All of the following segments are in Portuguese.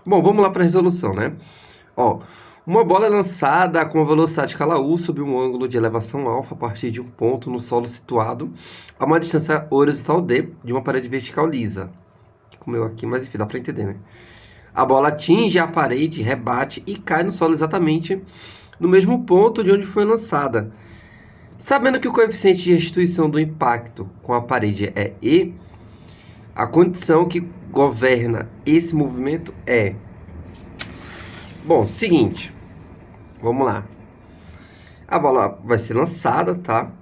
Bom, vamos lá para a resolução, né? Ó, uma bola é lançada com uma velocidade escala U sob um ângulo de elevação alfa a partir de um ponto no solo situado a uma distância horizontal D de uma parede vertical lisa. Comeu aqui, mas enfim, dá para entender, né? A bola atinge a parede, rebate e cai no solo exatamente no mesmo ponto de onde foi lançada. Sabendo que o coeficiente de restituição do impacto com a parede é E, a condição que governa esse movimento é... Bom, seguinte, vamos lá. A bola vai ser lançada, tá?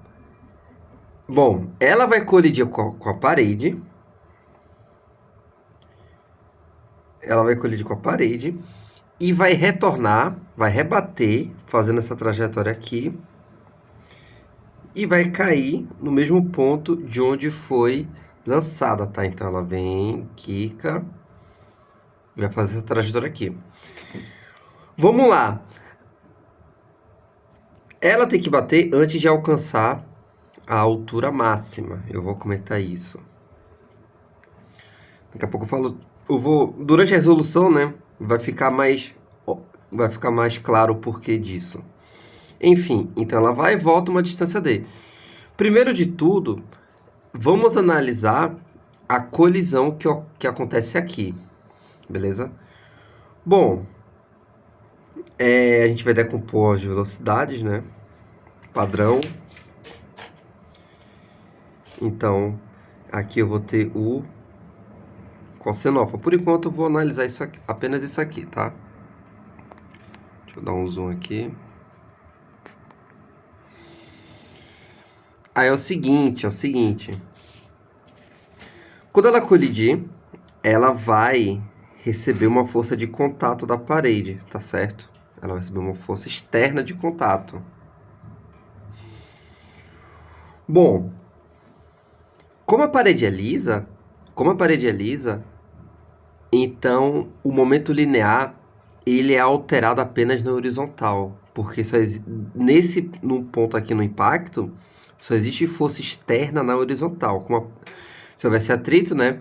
Bom, ela vai colidir com a parede. Ela vai colidir com a parede e vai retornar, vai rebater, fazendo essa trajetória aqui. E vai cair no mesmo ponto de onde foi lançada, tá? Então ela vem, quica, e vai fazer essa trajetória aqui. Vamos lá. Ela tem que bater antes de alcançar a altura máxima. Eu vou comentar isso. Daqui a pouco eu falo... durante a resolução, né? Vai ficar mais claro o porquê disso. Enfim, então ela vai e volta uma distância D. Primeiro de tudo, vamos analisar a colisão que acontece aqui. Beleza? Bom, a gente vai decompor as velocidades, né? Padrão. Então, aqui eu vou ter o cosseno alfa. Por enquanto eu vou analisar isso aqui, apenas isso aqui, tá? Deixa eu dar um zoom aqui. Aí é o seguinte. Quando ela colidir, ela vai receber uma força de contato da parede, tá certo? Ela vai receber uma força externa de contato. Bom, como a parede é lisa, então o momento linear ele é alterado apenas na horizontal, porque no ponto aqui no impacto, só existe força externa na horizontal. Se houvesse atrito, né?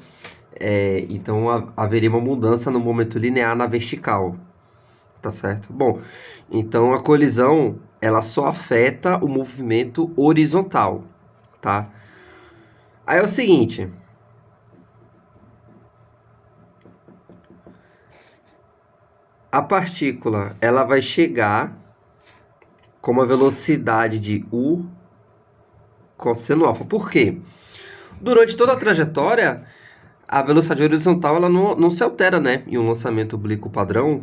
Então haveria uma mudança no momento linear na vertical, tá certo? Bom, então a colisão ela só afeta o movimento horizontal, tá? Aí é o seguinte, a partícula ela vai chegar com uma velocidade de U cosseno alfa. Por quê? Durante toda a trajetória, a velocidade horizontal ela não se altera, né? Em um lançamento oblíquo padrão,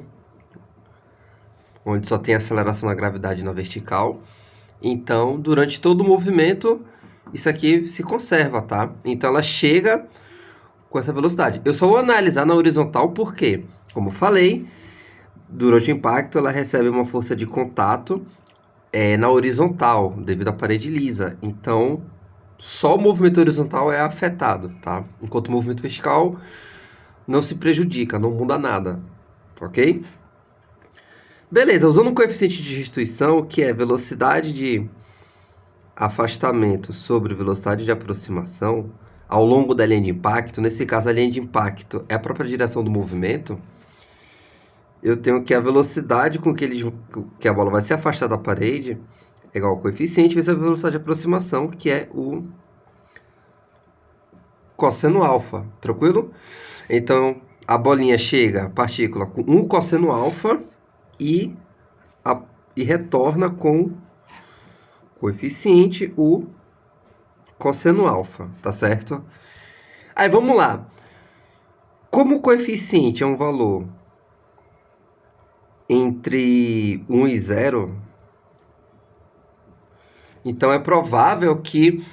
onde só tem aceleração na gravidade na vertical. Então, durante todo o movimento, isso aqui se conserva, tá? Então, ela chega com essa velocidade. Eu só vou analisar na horizontal porque, como eu falei, durante o impacto, ela recebe uma força de contato na horizontal, devido à parede lisa. Então, só o movimento horizontal é afetado, tá? Enquanto o movimento vertical não se prejudica, não muda nada, ok? Beleza, usando um coeficiente de restituição, que é velocidade de afastamento sobre velocidade de aproximação ao longo da linha de impacto, nesse caso a linha de impacto é a própria direção do movimento, eu tenho que a velocidade com que a bola vai se afastar da parede é igual ao coeficiente vezes a velocidade de aproximação, que é o cosseno alfa, tranquilo? Então, a bolinha chega, a partícula, com 1 cosseno alfa e retorna com coeficiente o cosseno alfa, tá certo? Aí vamos lá. Como o coeficiente é um valor entre 1 e 0, então é provável que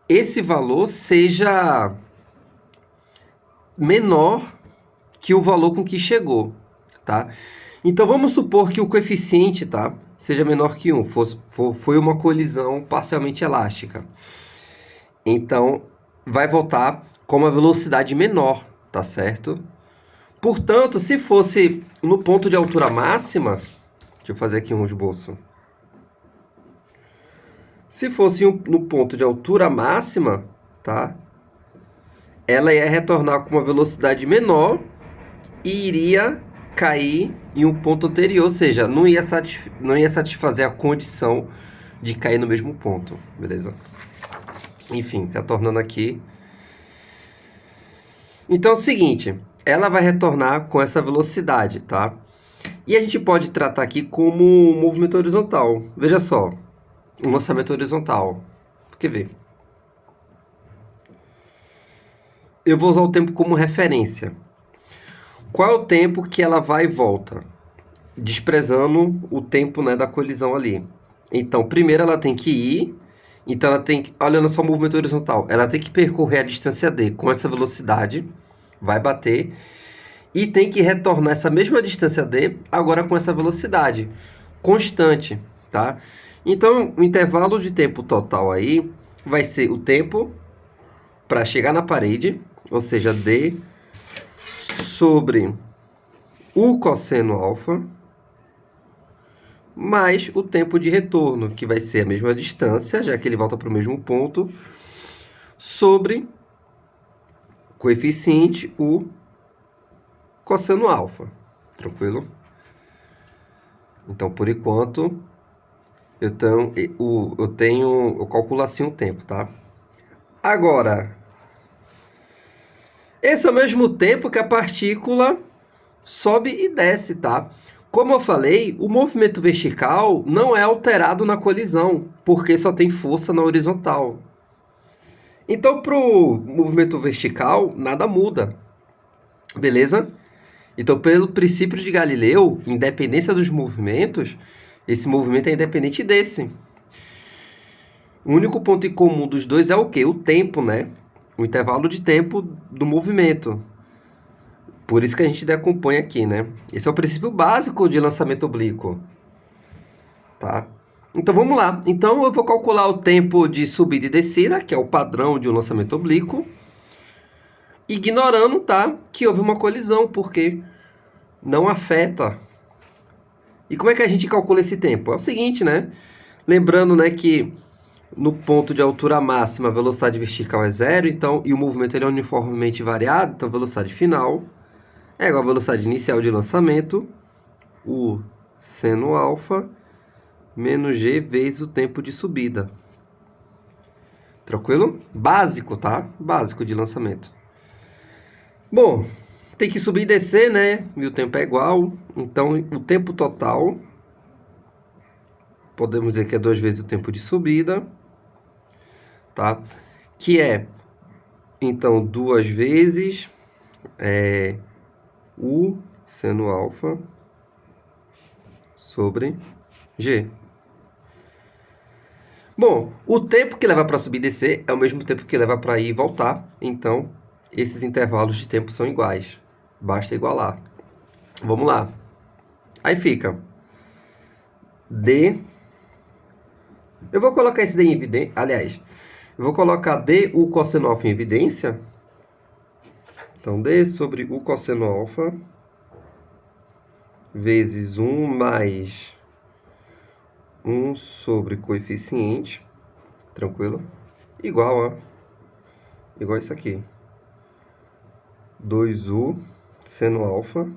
esse valor seja menor que o valor com que chegou, tá? Então vamos supor que o coeficiente, tá, seja menor que 1, foi uma colisão parcialmente elástica. Então vai voltar com uma velocidade menor, tá certo? Portanto, se fosse no ponto de altura máxima, deixa eu fazer aqui um esboço. Se fosse no ponto de altura máxima, tá? Ela ia retornar com uma velocidade menor e iria cair em um ponto anterior, ou seja, não ia satisfazer a condição de cair no mesmo ponto, beleza? Enfim, retornando aqui. Então é o seguinte, ela vai retornar com essa velocidade, tá? E a gente pode tratar aqui como um movimento horizontal. Veja só, um lançamento horizontal. Quer ver? Eu vou usar o tempo como referência. Qual é o tempo que ela vai e volta? Desprezando o tempo, né, da colisão ali. Então, primeiro ela tem que ir. Então, ela tem que... Olhando só o movimento horizontal. Ela tem que percorrer a distância D com essa velocidade. Vai bater. E tem que retornar essa mesma distância D, agora com essa velocidade constante, tá? Então, o intervalo de tempo total aí vai ser o tempo para chegar na parede, ou seja, D sobre o cosseno alfa, mais o tempo de retorno, que vai ser a mesma distância, já que ele volta para o mesmo ponto, sobre coeficiente U cosseno alfa. Tranquilo? Então, por enquanto, eu calculo assim o tempo, tá? Agora, esse é o mesmo tempo que a partícula sobe e desce, tá? Como eu falei, o movimento vertical não é alterado na colisão, porque só tem força na horizontal. Então, para o movimento vertical, nada muda, beleza? Então, pelo princípio de Galileu, independência dos movimentos, esse movimento é independente desse. O único ponto em comum dos dois é o quê? O tempo, né? O intervalo de tempo do movimento. Por isso que a gente decompõe aqui, né? Esse é o princípio básico de lançamento oblíquo. Tá? Então, vamos lá. Então, eu vou calcular o tempo de subida e descida, que é o padrão de um lançamento oblíquo, ignorando, tá, que houve uma colisão, porque não afeta. E como é que a gente calcula esse tempo? É o seguinte, né? Lembrando, né, que no ponto de altura máxima a velocidade vertical é zero, então, e o movimento ele é uniformemente variado, então a velocidade final é igual à velocidade inicial de lançamento, o seno alfa, menos g vezes o tempo de subida. Tranquilo? Básico, tá? Básico de lançamento. Bom, tem que subir e descer, né? E o tempo é igual. Então, o tempo total, podemos dizer que é 2 vezes o tempo de subida, tá? Que é, então, 2 vezes o seno alfa sobre g. Bom, o tempo que leva para subir e descer é o mesmo tempo que leva para ir e voltar. Então, esses intervalos de tempo são iguais. Basta igualar. Vamos lá. Aí fica D. Eu vou colocar esse D em evidência. Aliás, eu vou colocar D o cosseno alfa em evidência. Então, D sobre o cosseno alfa vezes 1 mais 1 sobre coeficiente. Tranquilo? Igual a isso aqui. 2u seno alfa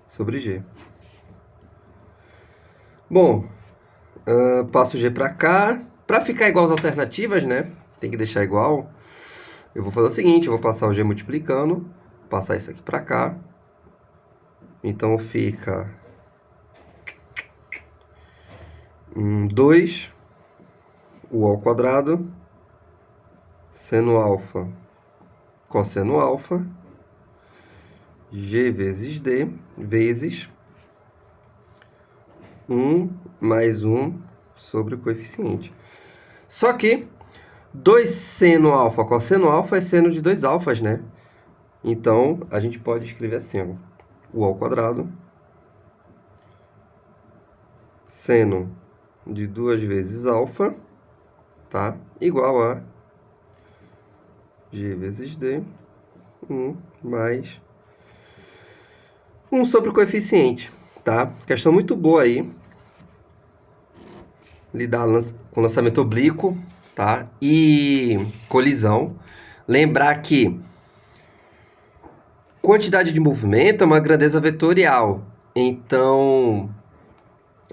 sobre g. Bom, passo g para cá. Para ficar igual às alternativas, né? Tem que deixar igual. Eu vou fazer o seguinte, eu vou passar o g multiplicando, passar isso aqui para cá. Então fica 2 u ao quadrado seno alfa cosseno alfa g vezes d vezes 1 mais 1 sobre o coeficiente. Só que 2 seno alfa cosseno alfa é seno de 2 alfas, né? Então, a gente pode escrever assim, ó, u ao quadrado seno de 2 vezes alfa, tá? Igual a g vezes d, 1 mais 1 sobre o coeficiente, tá? Questão muito boa aí. Lidar com lançamento oblíquo, tá? E colisão. Lembrar que Quantidade de movimento é uma grandeza vetorial. Então,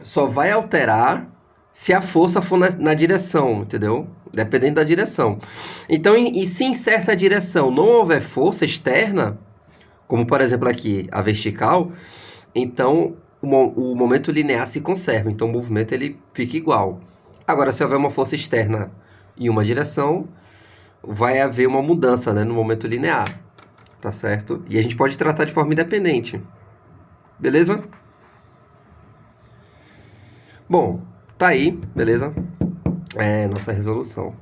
só vai alterar se a força for na direção, entendeu? Dependendo da direção. Então, e se em certa direção não houver força externa, como por exemplo aqui a vertical, então o momento linear se conserva. Então o movimento ele fica igual. Agora, se houver uma força externa em uma direção, vai haver uma mudança, né, no momento linear. Tá certo? E a gente pode tratar de forma independente. Beleza? Bom, tá aí, beleza? É nossa resolução.